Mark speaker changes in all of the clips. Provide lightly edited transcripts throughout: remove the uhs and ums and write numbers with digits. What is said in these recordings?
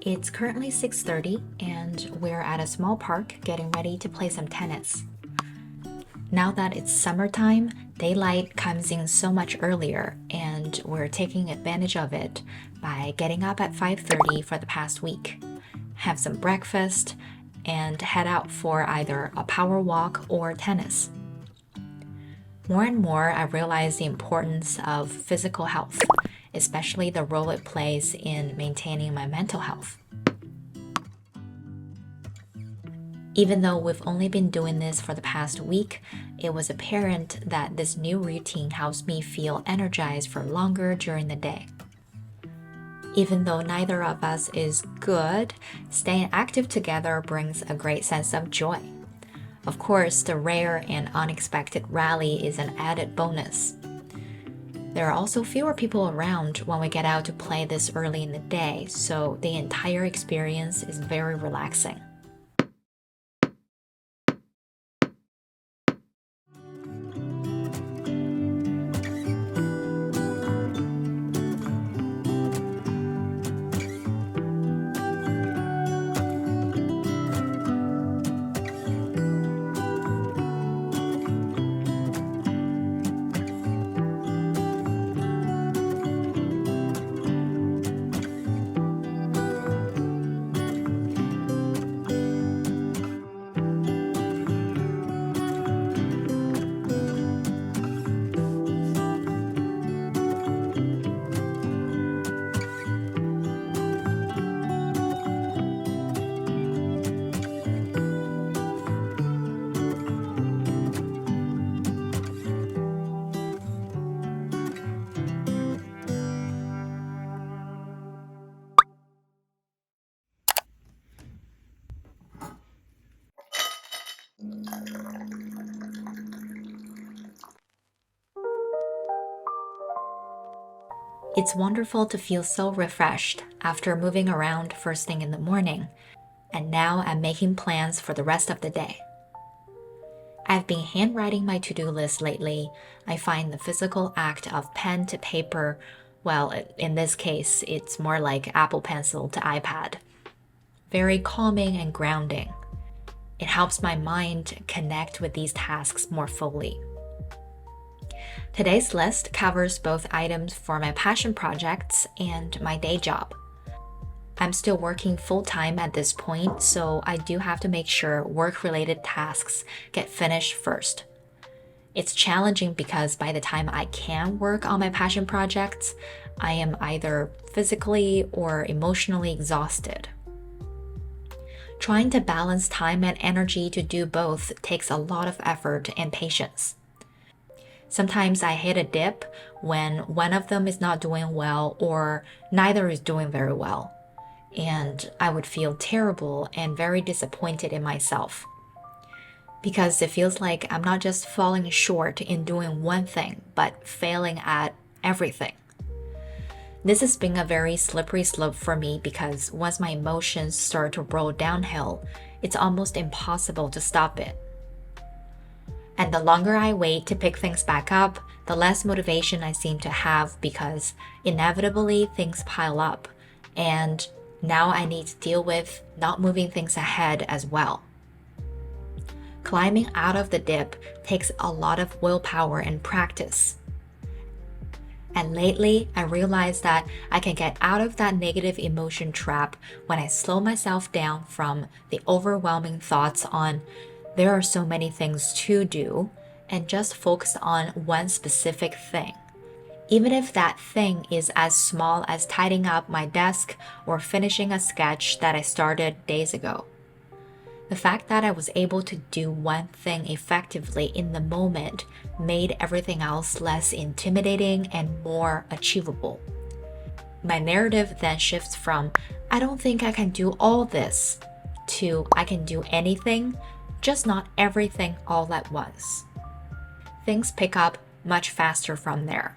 Speaker 1: It's currently 6:30 and we're at a small park getting ready to play some tennis. Now that it's summertime, daylight comes in so much earlier and we're taking advantage of it by getting up at 5:30 for the past week. Have some breakfast and head out for either a power walk or tennis. More and more, I realize the importance of physical health, especially the role it plays in maintaining my mental health. Even though we've only been doing this for the past week, it was apparent that this new routine helps me feel energized for longer during the day. Even though neither of us is good, staying active together brings a great sense of joy. Of course, the rare and unexpected rally is an added bonus. There are also fewer people around when we get out to play this early in the day, so the entire experience is very relaxing. It's wonderful to feel so refreshed after moving around first thing in the morning, and now I'm making plans for the rest of the day. I've been handwriting my to-do list lately. I find the physical act of pen to paper, well, in this case, it's more like Apple Pencil to iPad, very calming and grounding. It helps my mind connect with these tasks more fully. Today's list covers both items for my passion projects and my day job. I'm still working full-time at this point, so I do have to make sure work-related tasks get finished first. It's challenging because by the time I can work on my passion projects, I am either physically or emotionally exhausted. Trying to balance time and energy to do both takes a lot of effort and patience. Sometimes I hit a dip when one of them is not doing well or neither is doing very well, and I would feel terrible and very disappointed in myself. Because it feels like I'm not just falling short in doing one thing, but failing at everything. This has been a very slippery slope for me because once my emotions start to roll downhill, it's almost impossible to stop it. And the longer I wait to pick things back up, the less motivation I seem to have because inevitably things pile up, and now I need to deal with not moving things ahead as well. Climbing out of the dip takes a lot of willpower and practice. And lately, I realized that I can get out of that negative emotion trap when I slow myself down from the overwhelming thoughts on there are so many things to do and just focus on one specific thing. Even if that thing is as small as tidying up my desk or finishing a sketch that I started days ago. The fact that I was able to do one thing effectively in the moment made everything else less intimidating and more achievable. My narrative then shifts from, I don't think I can do all this, to I can do anything, just not everything all at once. Things pick up much faster from there.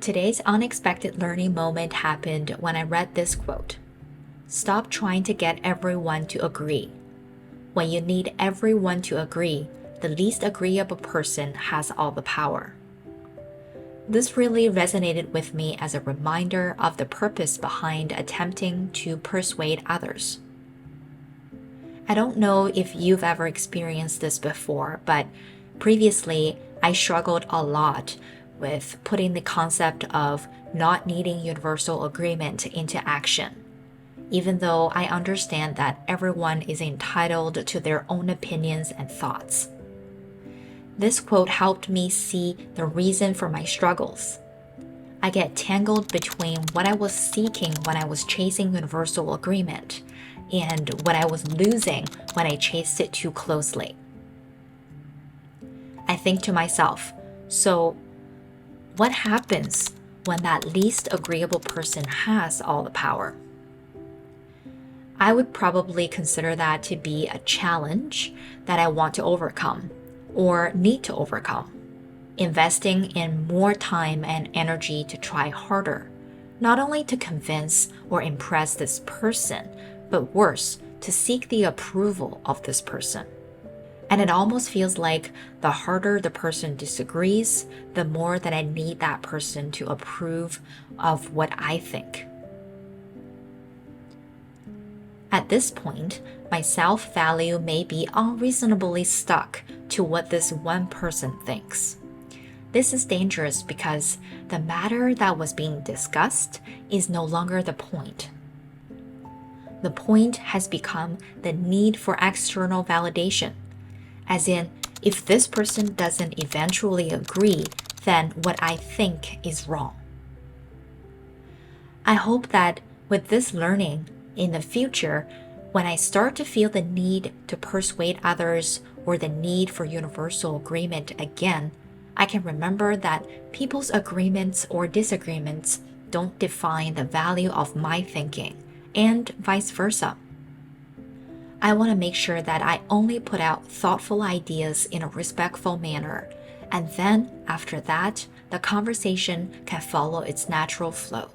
Speaker 1: Today's unexpected learning moment happened when I read this quote. Stop trying to get everyone to agree. When you need everyone to agree, the least agreeable person has all the power. This really resonated with me as a reminder of the purpose behind attempting to persuade others. I don't know if you've ever experienced this before, but previously I struggled a lot with putting the concept of not needing universal agreement into action, even though I understand that everyone is entitled to their own opinions and thoughts. This quote helped me see the reason for my struggles. I get tangled between what I was seeking when I was chasing universal agreement and what I was losing when I chased it too closely. I think to myself, so what happens when that least agreeable person has all the power? I would probably consider that to be a challenge that I want to overcome or need to overcome. Investing in more time and energy to try harder, not only to convince or impress this person, but worse, to seek the approval of this person. And it almost feels like the harder the person disagrees, the more that I need that person to approve of what I think. At this point, my self-value may be unreasonably stuck to what this one person thinks. This is dangerous because the matter that was being discussed is no longer the point. The point has become the need for external validation, as in, if this person doesn't eventually agree, then what I think is wrong. I hope that with this learning, in the future, when I start to feel the need to persuade others or the need for universal agreement again, I can remember that people's agreements or disagreements don't define the value of my thinking, and vice versa. I want to make sure that I only put out thoughtful ideas in a respectful manner, and then after that, the conversation can follow its natural flow.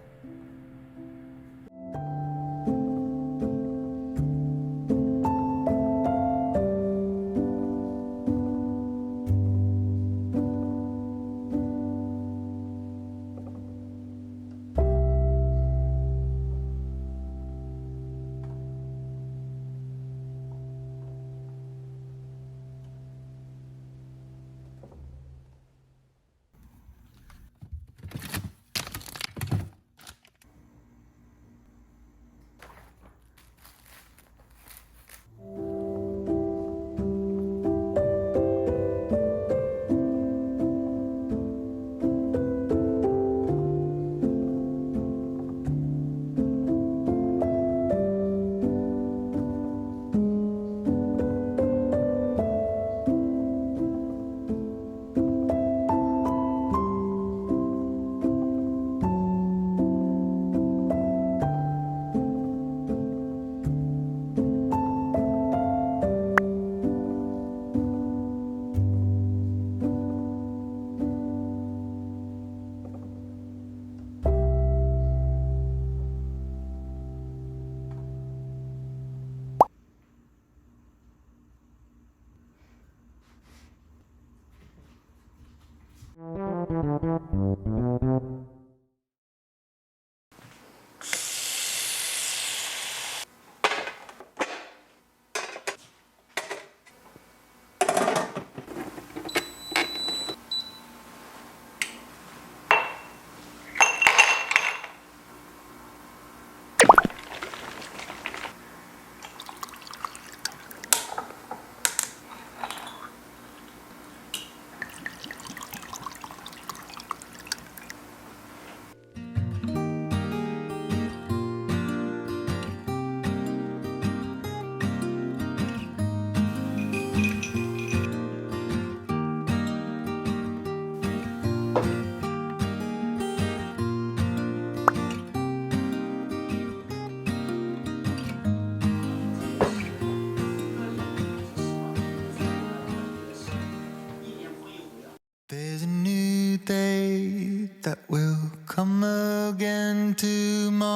Speaker 2: There's a new day that will come again tomorrow.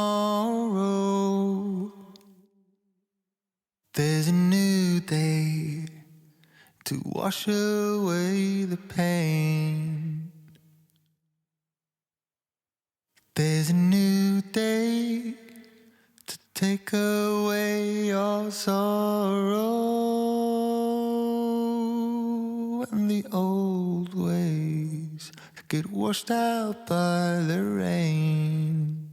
Speaker 2: There's a new day to wash away the pain. There's a new day to take away your sorrow, and the old ways get washed out by the rain.